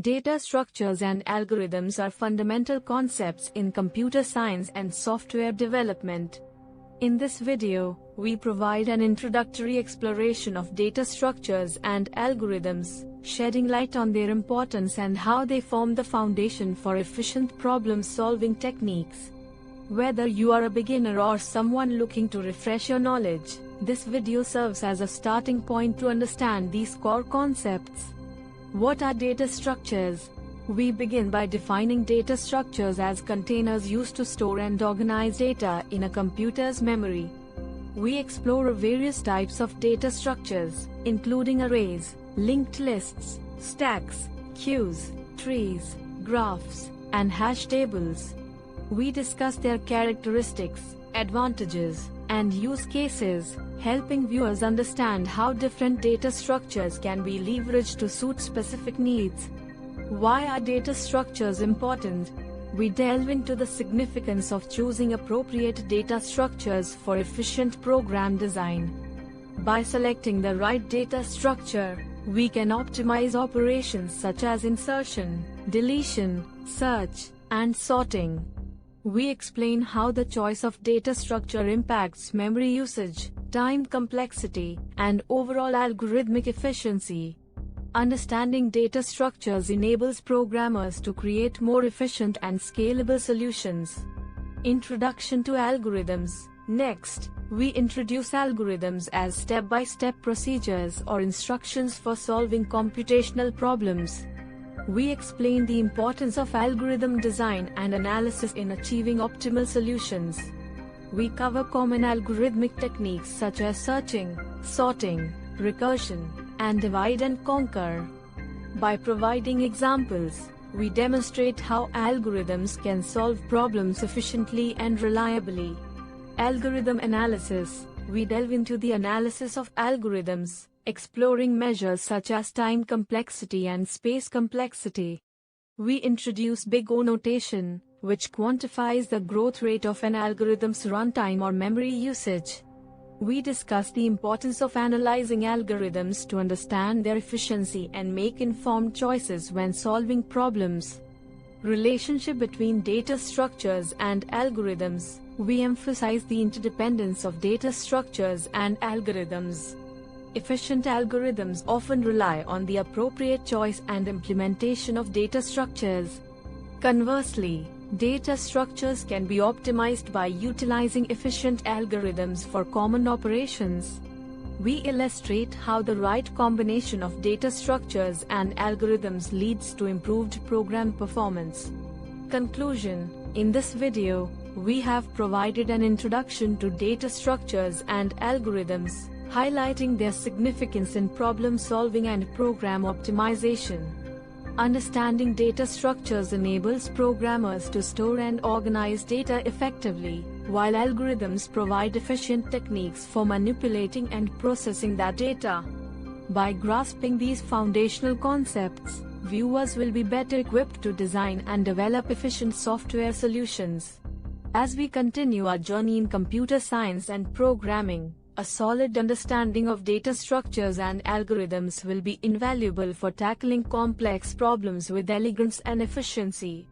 Data structures and algorithms are fundamental concepts in computer science and software development. In this video, we provide an introductory exploration of data structures and algorithms, shedding light on their importance and how they form the foundation for efficient problem-solving techniques. Whether you are a beginner or someone looking to refresh your knowledge, this video serves as a starting point to understand these core concepts. What are data structures? We begin by defining data structures as containers used to store and organize data in a computer's memory. We explore various types of data structures, including arrays, linked lists, stacks, queues, trees, graphs, and hash tables. We discuss their characteristics, advantages, and use cases, helping viewers understand how different data structures can be leveraged to suit specific needs. Why are data structures important? We delve into the significance of choosing appropriate data structures for efficient program design. By selecting the right data structure, we can optimize operations such as insertion, deletion, search, and sorting. We explain how the choice of data structure impacts memory usage, time complexity, and overall algorithmic efficiency. Understanding data structures enables programmers to create more efficient and scalable solutions. Introduction to algorithms. Next, we introduce algorithms as step-by-step procedures or instructions for solving computational problems. We explain the importance of algorithm design and analysis in achieving optimal solutions. We cover common algorithmic techniques such as searching, sorting, recursion, and divide and conquer. By providing examples, we demonstrate how algorithms can solve problems efficiently and reliably. Algorithm analysis. We delve into the analysis of algorithms, exploring measures such as time complexity and space complexity. We introduce Big O notation, which quantifies the growth rate of an algorithm's runtime or memory usage. We discuss the importance of analyzing algorithms to understand their efficiency and make informed choices when solving problems. Relationship between data structures and algorithms. We emphasize the interdependence of data structures and algorithms. Efficient algorithms often rely on the appropriate choice and implementation of data structures. Conversely, data structures can be optimized by utilizing efficient algorithms for common operations. We illustrate how the right combination of data structures and algorithms leads to improved program performance. Conclusion. In this video, we have provided an introduction to data structures and algorithms, highlighting their significance in problem solving and program optimization. Understanding data structures enables programmers to store and organize data effectively, while algorithms provide efficient techniques for manipulating and processing that data. By grasping these foundational concepts, viewers will be better equipped to design and develop efficient software solutions. As we continue our journey in computer science and programming, a solid understanding of data structures and algorithms will be invaluable for tackling complex problems with elegance and efficiency.